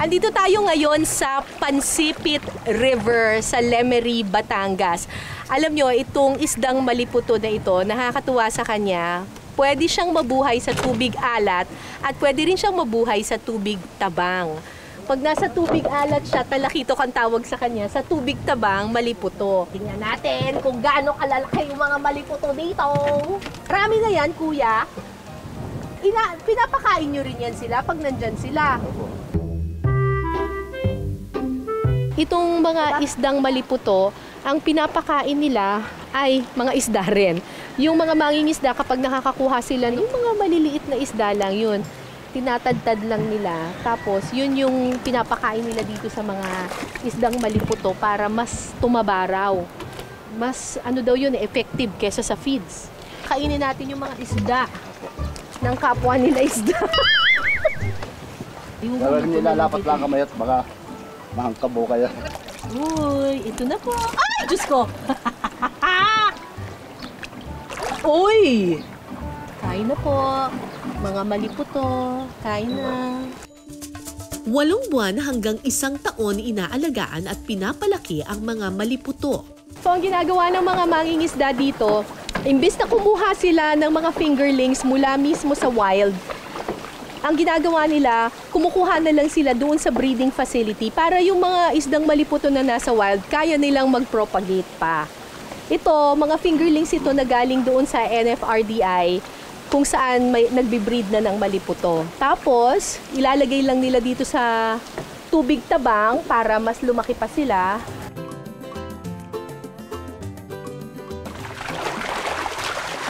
Andito tayo ngayon sa Pansipit River sa Lemery, Batangas. Alam nyo, itong isdang maliputo na ito, nakakatuwa sa kanya. Pwede siyang mabuhay sa tubig alat at pwede rin siyang mabuhay sa tubig tabang. Pag nasa tubig alat siya, talakito kang tawag sa kanya. Sa tubig tabang, maliputo. Tingnan natin kung gaano kalalaki yung mga maliputo dito. Marami na yan, kuya. Pinapakain nyo rin yan sila pag nandyan sila. Itong mga isdang maliputo, ang pinapakain nila ay mga isda rin. Yung mga mangingisda, kapag nakakakuha sila, yung mga maliliit na isda lang yun, tinatadtad lang nila. Tapos, yun yung pinapakain nila dito sa mga isdang maliputo para mas tumabaraw. Mas, ano daw yun, effective kesa sa feeds. Kainin natin yung mga isda ng kapwa nila isda. Parang nilalapat lang kamay at baka mahangkabo kaya. Uy, ito na po. Ay, Diyos ko! Uy! Kain na po. Mga maliputo. Kain na. 8 buwan hanggang 1 taon inaalagaan at pinapalaki ang mga maliputo. So, ang ginagawa ng mga mangingisda dito, imbis na kumuha sila ng mga fingerlings mula mismo sa wild, ang ginagawa nila, kumukuha na lang sila doon sa breeding facility para yung mga isdang maliputo na nasa wild, kaya nilang mag-propagate pa. Ito, mga fingerlings ito na galing doon sa NFRDI, kung saan may nagbe-breed na ng maliputo. Tapos, ilalagay lang nila dito sa tubig tabang para mas lumaki pa sila.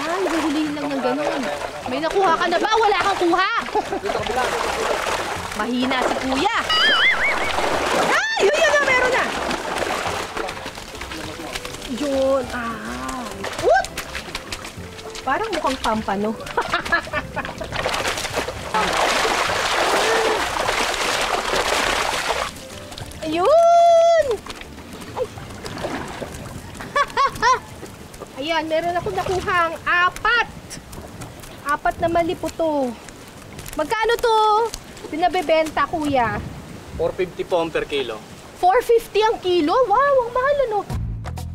Ay, huhulihin lang ng ganun. May nakuha ka na ba? Wala kang kuha! Mahina si kuya. Ay, yun na, meron na. Yun, Whoop! Parang mukhang pampano. Ayun! Ay. Ayan, meron akong nakuhang 4 na maliputo. Magkano to pinabebenta, kuya? 450 po per kilo. 450 ang kilo? Wow, ang mahal ano?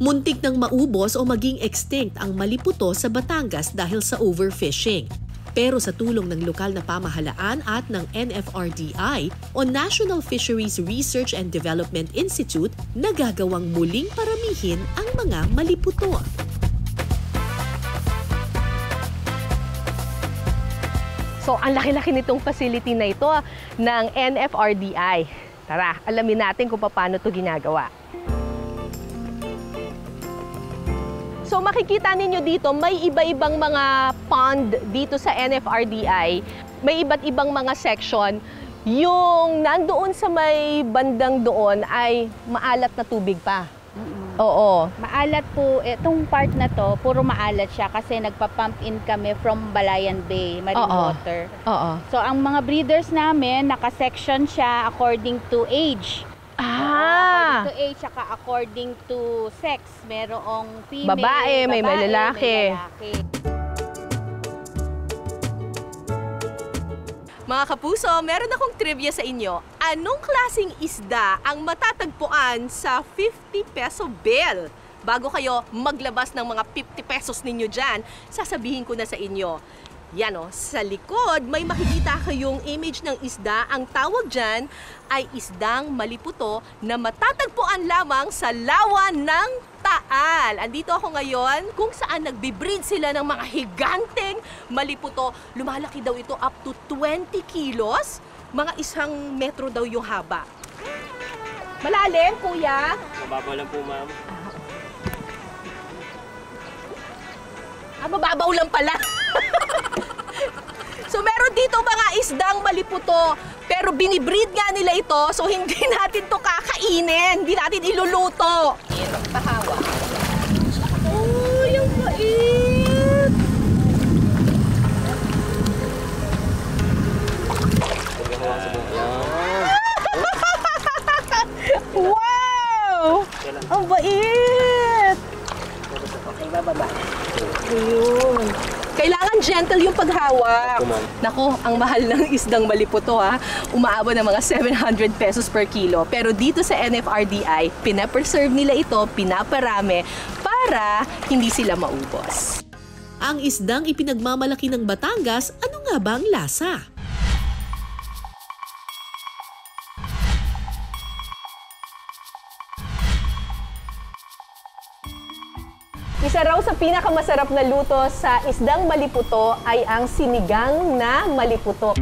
Muntik nang maubos o maging extinct ang maliputo sa Batangas dahil sa overfishing. Pero sa tulong ng lokal na pamahalaan at ng NFRDI o National Fisheries Research and Development Institute, nagagawang muling paramihin ang mga maliputo. So, ang laki-laki nitong facility na ito ng NFRDI. Tara, alamin natin kung paano ito ginagawa. So, makikita ninyo dito, may iba-ibang mga pond dito sa NFRDI. May iba't ibang mga section. Yung nandoon sa may bandang doon ay maalat na tubig pa. Oo. Maalat po, itong part na to, puro maalat siya kasi nagpa-pump in kami from Balayan Bay, marine water. Oo. So, ang mga breeders namin, naka-section siya according to age. According to age, saka according to sex. Merong female, Babae, may lalaki. Mga kapuso, meron akong trivia sa inyo. Anong klaseng isda ang matatagpuan sa 50 peso bill? Bago kayo maglabas ng mga 50 pesos ninyo dyan, sasabihin ko na sa inyo. Yan o, sa likod may makikita kayong image ng isda. Ang tawag dyan ay isdang maliputo na matatagpuan lamang sa lawa ng Taal. Andito ako ngayon kung saan nagbe-breed sila ng mga higanteng maliputo. Lumalaki daw ito up to 20 kilos. Mga 1 metro daw yung haba. Malalim, kuya? Mababaw lang po, ma'am. Mababaw lang pala. So meron dito mga isdang maliputo, pero binibreed nga nila ito, so hindi natin to kakainin, hindi natin iluluto. Pahawa. Oh, yung bait! Wow! Ang bait! Ay, bababa. Ayun. Kailangan gentle yung paghawak. Opo, ma'am. Nako, ang mahal ng isdang maliputo ha. Umaabot ng mga 700 pesos per kilo. Pero dito sa NFRDI, pinapreserve nila ito, pinaparami para hindi sila maubos. Ang isdang ipinagmamalaki ng Batangas, ano nga ba ang lasa? Isa raw sa pinakamasarap na luto sa isdang maliputo ay ang sinigang na maliputo.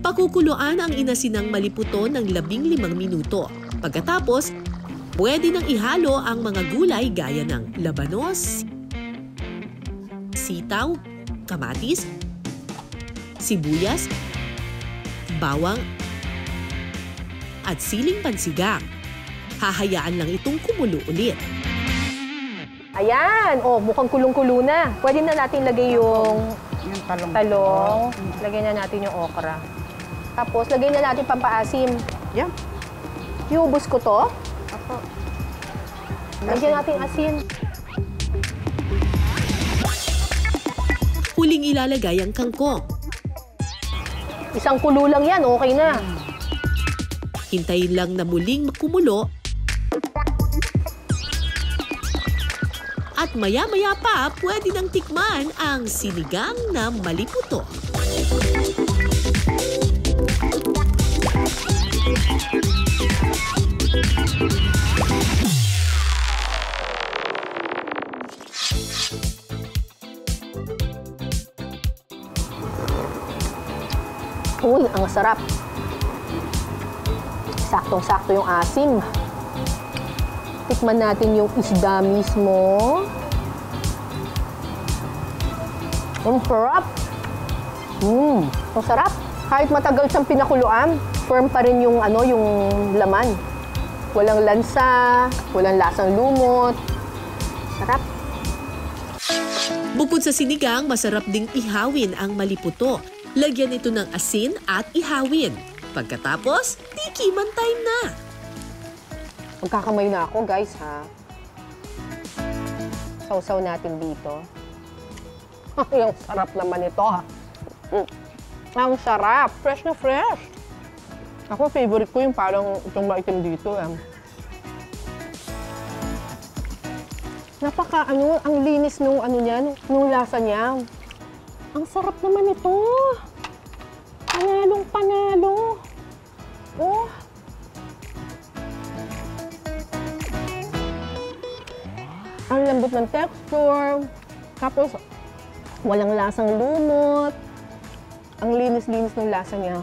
Pakukuluan ang inasinang maliputo ng 15 minuto. Pagkatapos, pwede nang ihalo ang mga gulay gaya ng labanos, sitaw, kamatis, sibuyas, bawang, at siling pansigang. Hahayaan lang itong kumulo ulit. Ayan! Oh, mukhang kulong-kulo na. Pwede na natin lagay yung Yung talong. talong. Lagyan na natin yung okra. Tapos, lagyan na natin pampaasim. Yan. Iubos ko to. Ako. Lagyan natin asin. Huling ilalagay ang kangkong. Isang kulo lang yan, okay na. Hintayin lang na muling makumulo at maya-maya pa pwede nang tikman ang sinigang na maliputo. Uy, ang sarap. Saktong-sakto yung asim. Tikman natin yung isda mismo. Ang sarap. Ang sarap. Kahit matagal siyang pinakuluan, firm pa rin yung yung laman. Walang lansa, walang lasang lumot. Sarap. Bukod sa sinigang, masarap ding ihawin ang maliputo. Lagyan ito ng asin at ihawin. Pagkatapos, tikiman time na. Magkakamay na ako, guys, ha? Sausaw natin dito. Ang sarap naman ito, ha? Ang sarap! Fresh na fresh! Ako, favorite ko yung parang itong maitim dito. Ang linis nung nung lasa niya. Ang sarap naman ito. Panalong panalo. Oh. Ang lambot ng texture. Tapos, walang lasang lumot. Ang linis-linis ng lasa niya.